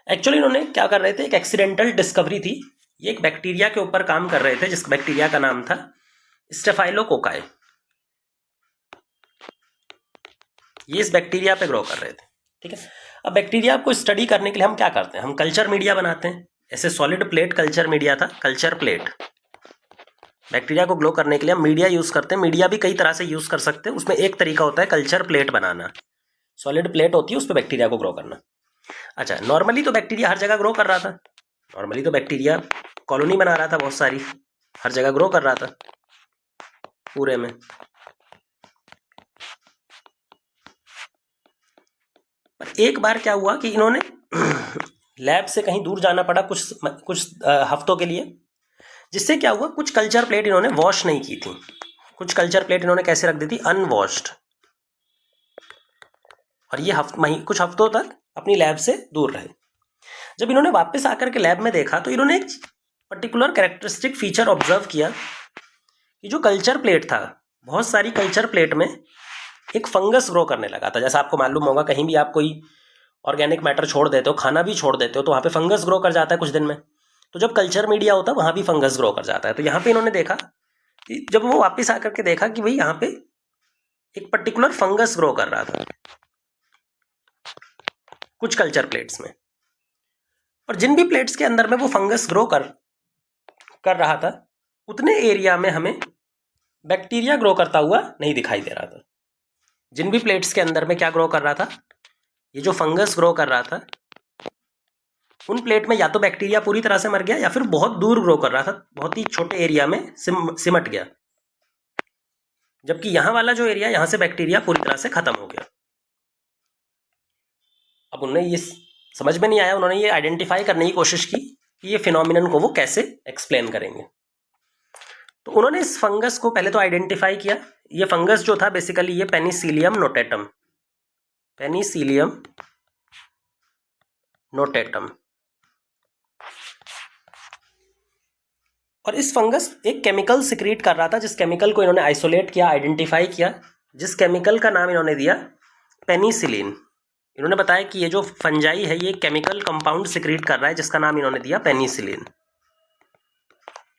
एक्चुअली इन्होंने क्या कर रहे थे, एक एक्सीडेंटल डिस्कवरी थी। ये एक बैक्टीरिया के ऊपर काम कर रहे थे जिस बैक्टीरिया का नाम था स्टेफाइलोकोकाई। ये इस बैक्टीरिया पे ग्रो कर रहे थे, ठीक है। अब बैक्टीरिया को स्टडी करने के लिए हम क्या करते हैं, हम कल्चर मीडिया बनाते हैं। ऐसे सॉलिड प्लेट कल्चर मीडिया था, कल्चर प्लेट। बैक्टीरिया को ग्रो करने के लिए हम मीडिया यूज करते हैं। मीडिया भी कई तरह से यूज कर सकते हैं, उसमें एक तरीका होता है कल्चर प्लेट बनाना। सॉलिड प्लेट होती है, उस पर बैक्टीरिया को ग्रो करना। अच्छा, नॉर्मली तो बैक्टीरिया हर जगह ग्रो कर रहा था। नॉर्मली तो बैक्टीरिया कॉलोनी बना रहा था बहुत सारी, हर जगह ग्रो कर रहा था पूरे में। पर एक बार क्या हुआ कि इन्होंने लैब से कहीं दूर जाना पड़ा कुछ हफ्तों के लिए, जिससे क्या हुआ, कुछ कल्चर प्लेट इन्होंने वॉश नहीं की थी। कुछ कल्चर प्लेट इन्होंने कैसे रख दी थी, अनवॉश्ड। और ये कुछ हफ्तों तक अपनी लैब से दूर रहे। जब इन्होंने वापस आकर के लैब में देखा तो इन्होंने एक पर्टिकुलर कैरेक्टरिस्टिक फीचर ऑब्जर्व किया कि जो कल्चर प्लेट था, बहुत सारी कल्चर प्लेट में एक फंगस ग्रो करने लगा था। जैसा आपको मालूम होगा, कहीं भी आप कोई ऑर्गेनिक मैटर छोड़ देते हो, खाना भी छोड़ देते हो, तो वहाँ पे फंगस ग्रो कर जाता है कुछ दिन में। तो जब कल्चर मीडिया होता है वहाँ भी फंगस ग्रो कर जाता है। तो यहाँ पे इन्होंने देखा कि जब वो वापस आकर के देखा कि भाई यहाँ पे एक पर्टिकुलर फंगस ग्रो कर रहा था कुछ कल्चर प्लेट्स में, और जिन भी प्लेट्स के अंदर में वो फंगस ग्रो कर रहा था, उतने एरिया में हमें बैक्टीरिया ग्रो करता हुआ नहीं दिखाई दे रहा था। जिन भी प्लेट्स के अंदर में क्या ग्रो कर रहा था, ये जो फंगस ग्रो कर रहा था, उन प्लेट में या तो बैक्टीरिया पूरी तरह से मर गया या फिर बहुत दूर ग्रो कर रहा था, बहुत ही छोटे एरिया में सिमट गया। जबकि यहाँ वाला जो एरिया, यहाँ से बैक्टीरिया पूरी तरह से खत्म हो गया। अब उन्हें ये समझ में नहीं आया, उन्होंने ये आइडेंटिफाई करने की कोशिश की कि ये फिनोमिनन को वो कैसे एक्सप्लेन करेंगे। तो उन्होंने इस फंगस को पहले तो आइडेंटिफाई किया। ये फंगस जो था बेसिकली ये पेनिसिलियम नोटेटम, पेनिसिलियम नोटेटम। और इस फंगस एक केमिकल सिक्रीट कर रहा था, जिस केमिकल को इन्होंने आइसोलेट किया, आइडेंटिफाई किया, जिस केमिकल का नाम इन्होंने दिया पेनिसिलिन। इन्होंने बताया कि ये जो फंजाई है ये केमिकल कंपाउंड सिक्रीट कर रहा है जिसका नाम इन्होंने दिया पेनिसिलिन।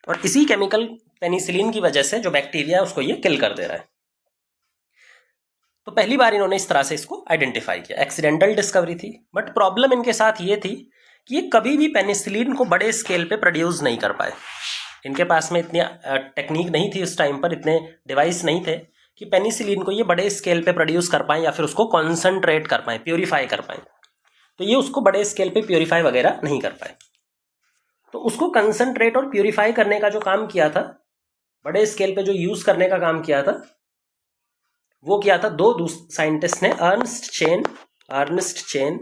और इसी केमिकल पेनिसिलिन की वजह से जो बैक्टीरिया है उसको ये किल कर दे रहा है। तो पहली बार इन्होंने इस तरह से इसको आइडेंटिफाई किया। एक्सीडेंटल डिस्कवरी थी, बट प्रॉब्लम इनके साथ ये थी कि ये कभी भी पेनिसिलिन को बड़े स्केल पे प्रोड्यूस नहीं कर पाए। इनके पास में इतनी टेक्निक नहीं थी उस टाइम पर, इतने डिवाइस नहीं थे कि पेनिसिलिन को ये बड़े स्केल पे प्रोड्यूस कर पाएँ या फिर उसको कॉन्सनट्रेट कर पाएँ, प्योरीफाई कर पाएँ। तो ये उसको बड़े स्केल पे प्योरीफाई वगैरह नहीं कर पाए। तो उसको कंसंट्रेट और प्योरीफाई करने का जो काम किया था, बड़े स्केल पे जो यूज करने का काम किया था, वो किया था दो साइंटिस्ट ने, अर्नस्ट चेन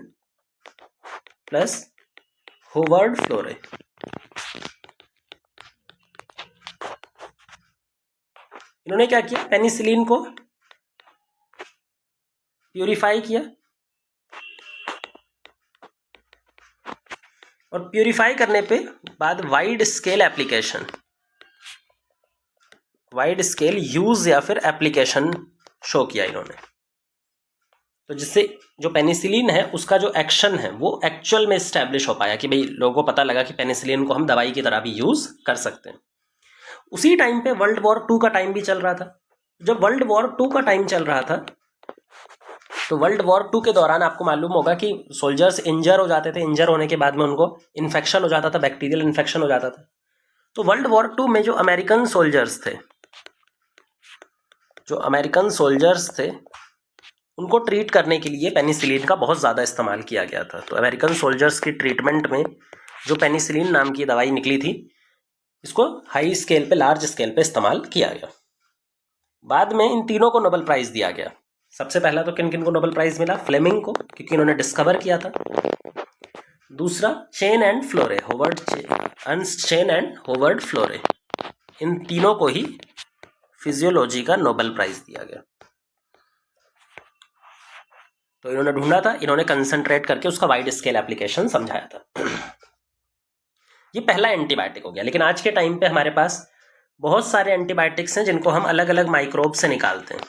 प्लस होवर्ड फ्लोरे। इन्होंने क्या किया, पेनिसिलिन को प्यूरिफाई किया, और प्यूरिफाई करने पे बाद wide scale application, wide scale use या फिर एप्लीकेशन शो किया इन्होंने। तो जिससे जो पेनिसिलिन है उसका जो एक्शन है वो एक्चुअल में स्टैब्लिश हो पाया कि भाई लोगों को पता लगा कि पेनिसिलिन को हम दवाई की तरह भी यूज कर सकते हैं। उसी टाइम पे वर्ल्ड वॉर 2 का टाइम भी चल रहा था। जब वर्ल्ड वॉर 2 का टाइम चल रहा था तो वर्ल्ड वॉर 2 के दौरान आपको मालूम होगा कि सोल्जर्स इंजर हो जाते थे, इंजर होने के बाद में उनको इन्फेक्शन हो जाता था, बैक्टीरियल इन्फेक्शन हो जाता था। तो वर्ल्ड वॉर 2 में जो अमेरिकन सोल्जर्स थे, उनको ट्रीट करने के लिए पेनिसिलिन का बहुत ज़्यादा इस्तेमाल किया गया था। तो अमेरिकन सोल्जर्स की ट्रीटमेंट में जो पेनिसिलिन नाम की दवाई निकली थी, इसको हाई स्केल पे, लार्ज स्केल पे इस्तेमाल किया गया। बाद में इन तीनों को नोबेल प्राइज़ दिया गया। सबसे पहला तो किन किन को नोबेल प्राइज़ मिला, फ्लेमिंग को, क्योंकि इन्होंने डिस्कवर किया था। दूसरा Chain and Florey, Ernst Chain and Howard Florey, इन तीनों को ही फिजियोलॉजी का नोबेल प्राइज़ दिया गया। तो इन्होंने ढूंढा था, इन्होंने कंसंट्रेट करके उसका वाइड स्केल एप्लीकेशन समझाया था। ये पहला एंटीबायोटिक हो गया। लेकिन आज के टाइम पे हमारे पास बहुत सारे एंटीबायोटिक्स हैं जिनको हम अलग अलग माइक्रोब से निकालते हैं।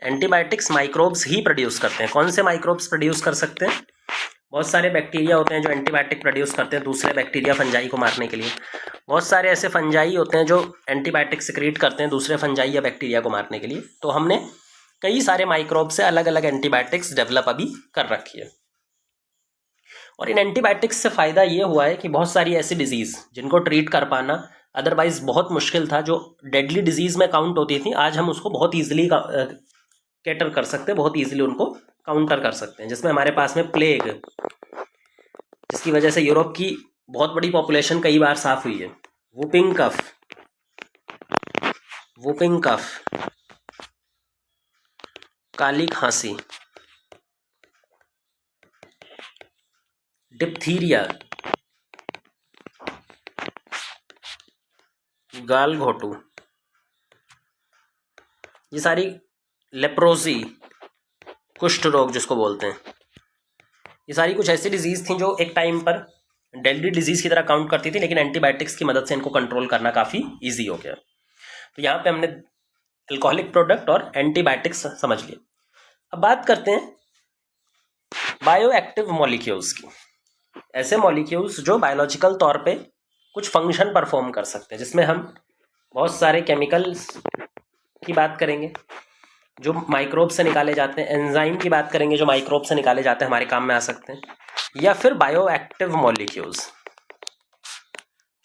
एंटीबायोटिक्स माइक्रोब्स ही प्रोड्यूस करते हैं। कौन से माइक्रोब्स प्रोड्यूस कर सकते हैं? बहुत सारे बैक्टीरिया होते हैं जो एंटीबायोटिक प्रोड्यूस करते हैं दूसरे बैक्टीरिया फंजाई को मारने के लिए। बहुत सारे ऐसे फंजाई होते हैं जो एंटीबायोटिक सिक्रीट करते हैं दूसरे फंजाई या बैक्टीरिया को मारने के लिए। तो हमने कई सारे माइक्रोब से अलग अलग एंटीबायोटिक्स डेवलप अभी कर रखी है। और इन एंटीबायोटिक्स से फ़ायदा ये हुआ है कि बहुत सारी ऐसी डिजीज़ जिनको ट्रीट कर पाना अदरवाइज़ बहुत मुश्किल था, जो डेडली डिजीज़ में काउंट होती थी, आज हम उसको बहुत ईजिली कैटर कर सकते हैं, बहुत ईजिली उनको काउंटर कर सकते हैं। जिसमें हमारे पास में प्लेग, जिसकी वजह से यूरोप की बहुत बड़ी पॉपुलेशन कई बार साफ हुई है। वुपिंग कफ, काली खांसी, डिप्थीरिया, गाल घोटू, ये सारी लेप्रोसी, कुष्ठ रोग जिसको बोलते हैं, ये सारी कुछ ऐसी डिजीज़ थी जो एक टाइम पर डेडली डिजीज़ की तरह काउंट करती थी, लेकिन एंटीबायोटिक्स की मदद से इनको कंट्रोल करना काफ़ी ईजी हो गया। तो यहाँ पे हमने अल्कोहलिक प्रोडक्ट और एंटीबायोटिक्स समझ लिए। अब बात करते हैं बायो एक्टिव मॉलिक्यूल्स की। ऐसे मॉलिक्यूल्स जो बायोलॉजिकल तौर पे कुछ फंक्शन परफॉर्म कर सकते हैं, जिसमें हम बहुत सारे केमिकल्स की बात करेंगे जो माइक्रोब से निकाले जाते हैं, एंजाइम की बात करेंगे जो माइक्रोब से निकाले जाते हैं, हमारे काम में आ सकते हैं, या फिर बायो एक्टिव मॉलिक्यूल्स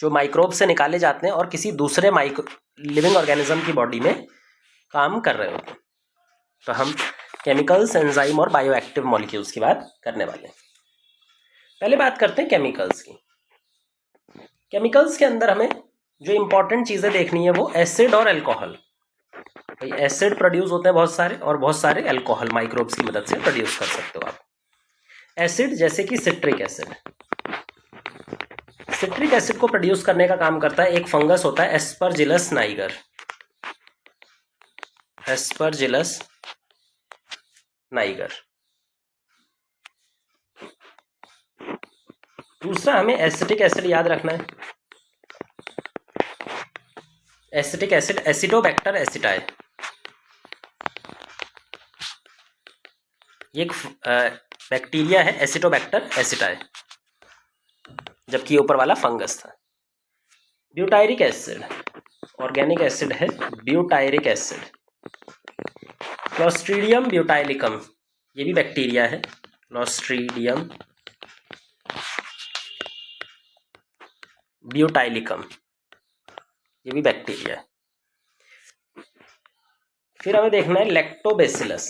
जो माइक्रोब से निकाले जाते हैं और किसी दूसरे लिविंग ऑर्गेनिज्म की बॉडी में काम कर रहे होते हैं। तो हम केमिकल्स, एंजाइम और बायो एक्टिव मॉलिक्यूल्स की बात करने वाले हैं। पहले बात करते हैं केमिकल्स की। केमिकल्स के अंदर हमें जो इंपॉर्टेंट चीज़ें देखनी है वो एसिड और अल्कोहल। भाई एसिड प्रोड्यूस होते हैं बहुत सारे, और बहुत सारे अल्कोहल माइक्रोब्स की मदद से प्रोड्यूस कर सकते हो आप। एसिड जैसे कि सिट्रिक एसिड। सिट्रिक एसिड को प्रोड्यूस करने का काम करता है एक फंगस होता है एस्परजिलस नाइगर। Aspergillus Niger. दूसरा हमें एसिटिक एसिड याद रखना है। एसिटिक एसिड एसिडोबैक्टर एसिटाई, ये एक बैक्टीरिया है एसिडोबैक्टर एसिटाई, जबकि ये ऊपर वाला फंगस था। ब्यूटायरिक एसिड, ऑर्गेनिक एसिड है ब्यूटायरिक एसिड। क्लोस्ट्रीडियम ब्यूटाइलिकम, ये भी बैक्टीरिया है। क्लोस्ट्रीडियम ब्यूटाइलिकम, ये भी बैक्टीरिया है। फिर हमें देखना है लैक्टोबैसिलस।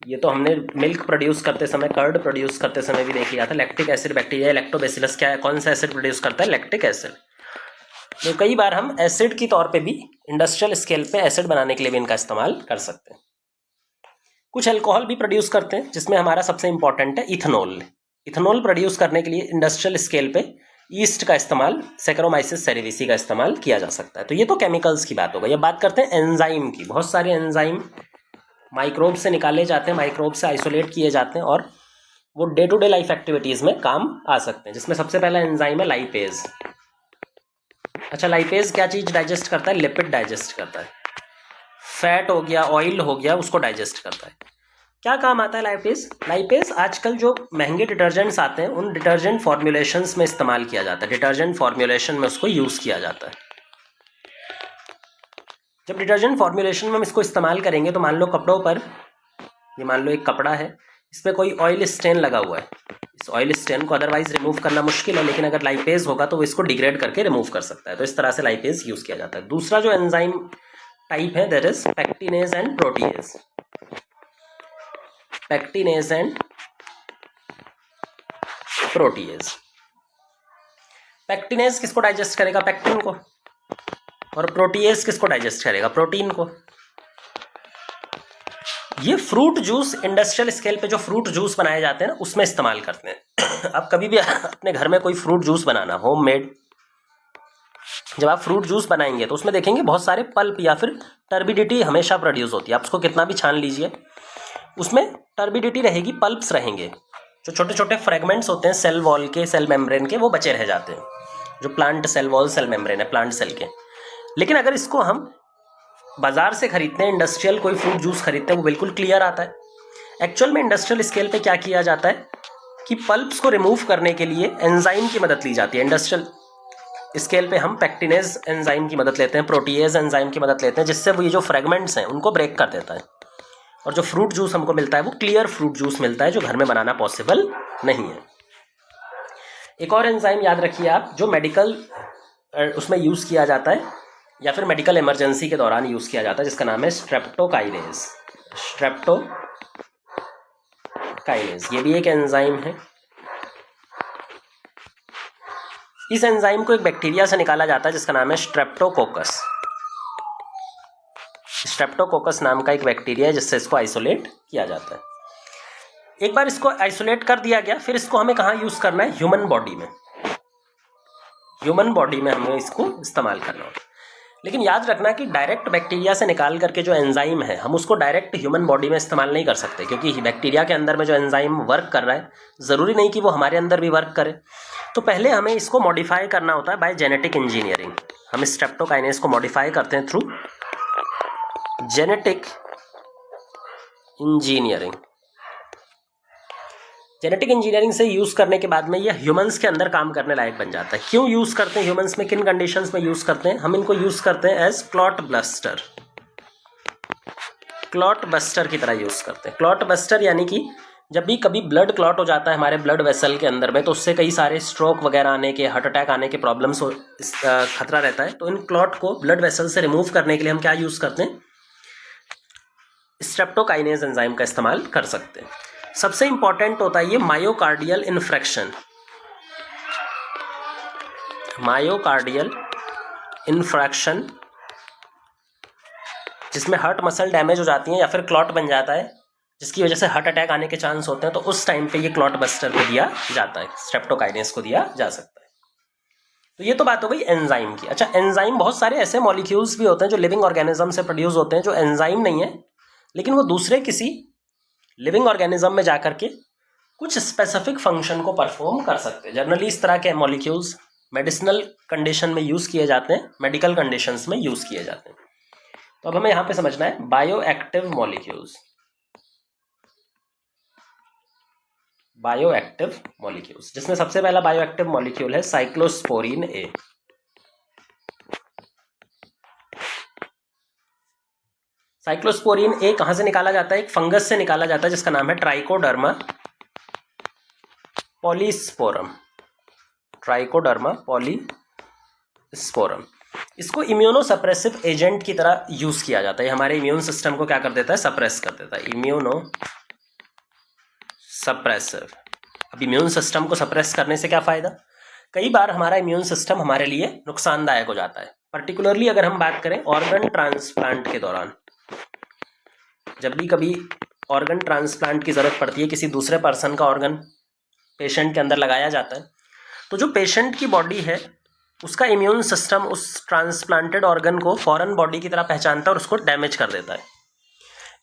ये तो हमने मिल्क प्रोड्यूस करते समय, कर्ड प्रोड्यूस करते समय भी देख लिया था। लैक्टिक एसिड बैक्टीरिया, लैक्टोबैसिलस क्या है, कौन सा एसिड प्रोड्यूस करता है? Lactic acid. तो कई बार हम एसिड की तौर पे भी इंडस्ट्रियल स्केल पे एसिड बनाने के लिए भी इनका इस्तेमाल कर सकते हैं। कुछ अल्कोहल भी प्रोड्यूस करते हैं, जिसमें हमारा सबसे इंपॉर्टेंट है इथेनॉल। इथेनॉल प्रोड्यूस करने के लिए इंडस्ट्रियल स्केल पे ईस्ट का इस्तेमाल, सैकरोमाइसिस सेरेविसी का इस्तेमाल किया जा सकता है। तो ये तो केमिकल्स की बात हो गई। अब बात करते हैं एंजाइम की। बहुत सारे एंजाइम माइक्रोब से निकाले जाते हैं, माइक्रोब से आइसोलेट किए जाते हैं, और वो day to day life activities में काम आ सकते हैं। जिसमें सबसे पहला एंजाइम है लाइपेज। अच्छा, लाइपेज क्या चीज़ डाइजेस्ट करता है? लिपिड डाइजेस्ट करता है। फैट हो गया, ऑयल हो गया, उसको डाइजेस्ट करता है। क्या काम आता है लाइपेज? लाइपेज आजकल जो महंगे डिटर्जेंट्स आते हैं उन डिटर्जेंट फॉर्मुलेशंस में इस्तेमाल किया जाता है। डिटर्जेंट फॉर्मुलेशन में उसको यूज़ किया जाता है। जब डिटर्जेंट फॉर्मुलेशन में हम इसको इस्तेमाल करेंगे तो मान लो कपड़ों पर, ये मान लो एक कपड़ा है, इस पर कोई ऑयल स्टेन लगा हुआ है। इस ऑयल स्टेन को अदरवाइज रिमूव करना मुश्किल है, लेकिन अगर लाइपेज होगा तो वो इसको डिग्रेड करके रिमूव कर सकता है। तो इस तरह से लाइपेज यूज़ किया जाता है। दूसरा जो एंजाइम टाइप है that is pectinase and protease. Pectinase and protease. Pectinase किसको डाइजेस्ट करेगा? पैक्टिन को। और प्रोटीएज किसको डाइजेस्ट करेगा? प्रोटीन को। ये फ्रूट जूस, इंडस्ट्रियल स्केल पे जो फ्रूट जूस बनाए जाते हैं ना, उसमें इस्तेमाल करते हैं। आप कभी भी अपने घर में कोई फ्रूट जूस बनाना, होममेड, जब आप फ्रूट जूस बनाएंगे तो उसमें देखेंगे बहुत सारे पल्प या फिर टर्बिडिटी हमेशा प्रोड्यूस होती है। आप उसको कितना भी छान लीजिए, उसमें टर्बिडिटी रहेगी, पल्प्स रहेंगे, जो छोटे छोटे फ्रेगमेंट्स होते हैं सेल वॉल के, सेल मेम्ब्रेन के, वो बचे रह जाते हैं। जो plant cell wall cell membrane है प्लांट सेल के। लेकिन अगर इसको हम बाजार से खरीदते हैं, इंडस्ट्रियल कोई फ्रूट जूस खरीदते हैं, वो बिल्कुल क्लियर आता है। एक्चुअल में इंडस्ट्रियल स्केल पे क्या किया जाता है कि पल्प्स को रिमूव करने के लिए एंजाइम की मदद ली जाती है। इंडस्ट्रियल स्केल पे हम पेक्टिनेज एंजाइम की मदद लेते हैं, प्रोटीएज एंजाइम की मदद लेते हैं, जिससे वो ये जो फ्रेगमेंट्स हैं उनको ब्रेक कर देता है, और जो फ्रूट जूस हमको मिलता है वो क्लियर फ्रूट जूस मिलता है, जो घर में बनाना पॉसिबल नहीं है। एक और एंजाइम याद रखिए आप, जो मेडिकल उसमें यूज़ किया जाता है या फिर मेडिकल इमरजेंसी के दौरान यूज़ किया जाता है, जिसका नाम है स्ट्रेप्टोकाइनेज। स्ट्रेप्टोकाइनेज ये भी एक एंजाइम है। इस एंजाइम को एक बैक्टीरिया से निकाला जाता है जिसका नाम है स्ट्रेप्टोकोकस। स्ट्रेप्टोकोकस नाम का एक बैक्टीरिया है जिससे इसको आइसोलेट किया जाता है। एक बार इसको आइसोलेट कर दिया गया, फिर इसको हमें कहाँ यूज़ करना है? ह्यूमन बॉडी में। ह्यूमन बॉडी में हमें इसको इस्तेमाल करना होगा। लेकिन याद रखना कि डायरेक्ट बैक्टीरिया से निकाल करके जो एंजाइम है हम उसको डायरेक्ट ह्यूमन बॉडी में इस्तेमाल नहीं कर सकते, क्योंकि बैक्टीरिया के अंदर में जो एंजाइम वर्क कर रहा है ज़रूरी नहीं कि वो हमारे अंदर भी वर्क करे। तो पहले हमें इसको मॉडिफाई करना होता है बाय जेनेटिक इंजीनियरिंग। हम स्ट्रेप्टोकाइनेज को मॉडिफाई करते हैं through genetic engineering. Genetic engineering से यूज़ करने के बाद में ये ह्यूमंस के अंदर काम करने लायक बन जाता है। क्यों यूज़ करते हैं ह्यूमंस में, किन कंडीशंस में यूज़ करते हैं? हम इनको यूज़ करते हैं as clot buster. Clot buster की तरह यूज़ करते हैं। क्लॉट बस्टर यानी कि जब भी कभी ब्लड क्लॉट हो जाता है हमारे ब्लड वेसल के अंदर में, तो उससे कई सारे स्ट्रोक वगैरह आने के, हार्ट अटैक आने के प्रॉब्लम्स खतरा रहता है। तो इन क्लॉट को ब्लड वेसल से रिमूव करने के लिए हम क्या यूज़ करते हैं? स्ट्रेप्टोकाइनेज एंजाइम का इस्तेमाल कर सकते हैं। सबसे इंपॉर्टेंट होता है ये मायोकार्डियल इन्फ्रैक्शन। मायोकार्डियल इन्फ्रैक्शन जिसमें हार्ट मसल डैमेज हो जाती है या फिर क्लॉट बन जाता है, जिसकी वजह से हार्ट अटैक आने के चांस होते हैं, तो उस टाइम पे ये क्लॉट बस्टर को दिया जाता है, स्ट्रेप्टोकाइनेज को दिया जा सकता है। तो ये तो बात हो गई एंजाइम की। अच्छा, एंजाइम बहुत सारे ऐसे मॉलिक्यूल्स भी होते हैं जो लिविंग ऑर्गेनिज्म से प्रोड्यूस होते हैं, जो एंजाइम नहीं है, लेकिन वो दूसरे किसी लिविंग ऑर्गेनिज्म में जाकर के कुछ स्पेसिफिक फंक्शन को परफॉर्म कर सकते हैं। जनरली इस तरह के मॉलिक्यूल्स मेडिसिनल कंडीशन में यूज़ किए जाते हैं, मेडिकल कंडीशंस में यूज़ किए जाते हैं। तो अब हमें यहाँ पे समझना है bio active molecules. Bio active molecules, जिसमें सबसे पहला बायो एक्टिव मॉलिक्यूल है साइक्लोस्पोरिन ए। साइक्लोस्पोरिन ए कहाँ से निकाला जाता है? एक फंगस से निकाला जाता है जिसका नाम है ट्राइकोडर्मा पॉलीस्पोरम। Trichoderma polysporum. इसको इम्यूनोसप्रेसिव एजेंट की तरह यूज़ किया जाता है। हमारे इम्यून सिस्टम को क्या कर देता है? सप्रेस कर देता है। Immuno suppressive. अब इम्यून सिस्टम को सप्रेस करने से क्या फ़ायदा? कई बार हमारा इम्यून सिस्टम हमारे लिए नुकसानदायक हो जाता है। पर्टिकुलरली अगर हम बात करें ऑर्गन ट्रांसप्लांट के दौरान, जब भी कभी ऑर्गन ट्रांसप्लांट की ज़रूरत पड़ती है, किसी दूसरे पर्सन का ऑर्गन पेशेंट के अंदर लगाया जाता है, तो जो पेशेंट की बॉडी है उसका इम्यून सिस्टम उस ट्रांसप्लांटेड ऑर्गन को फॉरेन बॉडी की तरह पहचानता है और उसको डैमेज कर देता है।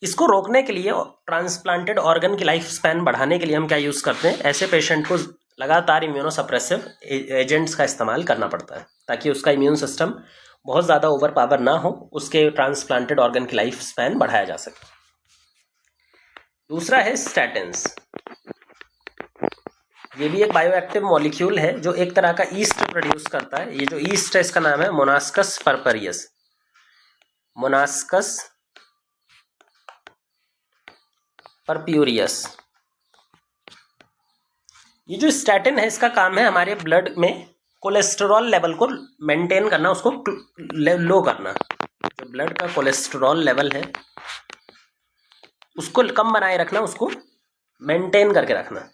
इसको रोकने के लिए, ट्रांसप्लांटेड ऑर्गन की लाइफ स्पैन बढ़ाने के लिए हम क्या यूज़ करते हैं? ऐसे पेशेंट को लगातार इम्यूनोसप्रेसिव एजेंट्स का इस्तेमाल करना पड़ता है, ताकि उसका इम्यून सिस्टम बहुत ज़्यादा ओवर पावर ना हो, उसके ट्रांसप्लांटेड ऑर्गन की लाइफ स्पैन बढ़ाया जा सके। दूसरा है स्टैटिन्स। ये भी एक बायोएक्टिव मॉलिक्यूल है जो एक तरह का ईस्ट प्रोड्यूस करता है। ये जो ईस्ट है इसका नाम है मोनास्कस परपरियस। Monascus purpureus. ये जो स्टैटिन है इसका काम है हमारे ब्लड में कोलेस्टेरॉल लेवल को मेंटेन करना, उसको लो करना। जो ब्लड का कोलेस्टेरॉल लेवल है उसको कम बनाए रखना, उसको मेंटेन करके रखना।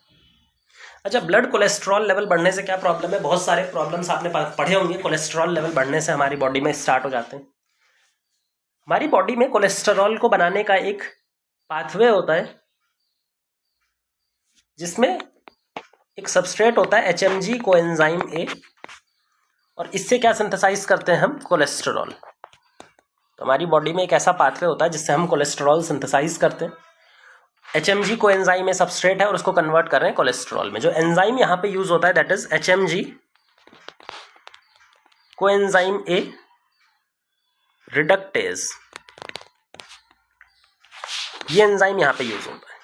अच्छा, ब्लड कोलेस्ट्रॉल लेवल बढ़ने से क्या प्रॉब्लम है? बहुत सारे प्रॉब्लम्स आपने पढ़े होंगे। कोलेस्ट्रॉल लेवल बढ़ने से हमारी बॉडी में स्टार्ट हो जाते हैं। हमारी बॉडी में कोलेस्ट्रॉल को बनाने का एक पाथवे होता है जिसमें एक सबस्ट्रेट होता है HMG कोएंजाइम A, और इससे क्या सिंथेसाइज करते हैं हम? कोलेस्ट्रॉल। तो हमारी बॉडी में एक ऐसा पाथवे होता है जिससे हम कोलेस्ट्रॉल सिंथेसाइज करते हैं। HMG कोएंजाइम में सबस्ट्रेट है और उसको कन्वर्ट कर रहे हैं कोलेस्ट्रॉल में। जो एंजाइम यहाँ पे यूज होता है that is HMG coenzyme A reductase, ये एंजाइम यहाँ पे यूज होता है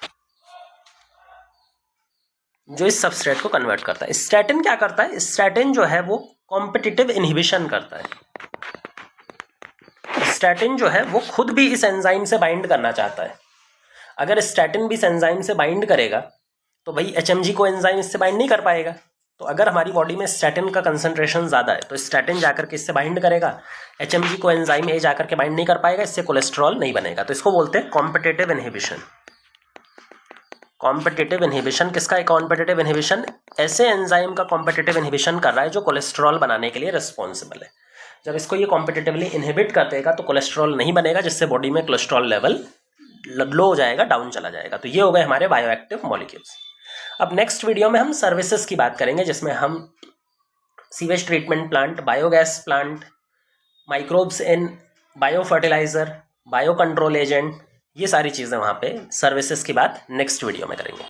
जो इस सबस्ट्रेट को कन्वर्ट करता है। स्टैटिन क्या करता है? स्टैटिन जो है वो कॉम्पिटिटिव इनहिबिशन करता है। स्टैटिन जो है वो खुद भी इस एंजाइम से बाइंड करना चाहता है। अगर स्टैटिन भी इस एंजाइम से बाइंड करेगा तो भाई एचएमजी को एंजाइम इससे बाइंड नहीं कर पाएगा। तो अगर हमारी बॉडी में स्टैटिन का कंसंट्रेशन ज़्यादा है तो स्टैटिन जाकर के इससे बाइंड करेगा, एचएमजी को एंजाइम ए जाकर के बाइंड नहीं कर पाएगा, इससे कोलेस्ट्रॉल नहीं बनेगा। तो इसको बोलते हैं कॉम्पिटिटिव इनहिबिशन। कॉम्पिटिटिव इनहिबिशन किसका है? कॉम्पिटिटिव इनहिबिशन ऐसे एंजाइम का कॉम्पिटिटिव इनहिबिशन कर रहा है जो कोलेस्ट्रॉल बनाने के लिए रिस्पॉन्सिबल है। जब इसको ये कॉम्पिटिटिवली इनहिबिट कर देगा तो कोलेस्ट्रॉल नहीं बनेगा, जिससे बॉडी में कोलेस्ट्रॉल लेवल लो हो जाएगा, डाउन चला जाएगा। तो ये हो गए हमारे बायोएक्टिव मॉलिक्यूल्स। अब नेक्स्ट वीडियो में हम सर्विसेज की बात करेंगे, जिसमें हम sewage treatment plant, biogas plant, microbes in bio fertilizer, bio control agent, ये सारी चीज़ें वहाँ पे सर्विसेज की बात नेक्स्ट वीडियो में करेंगे।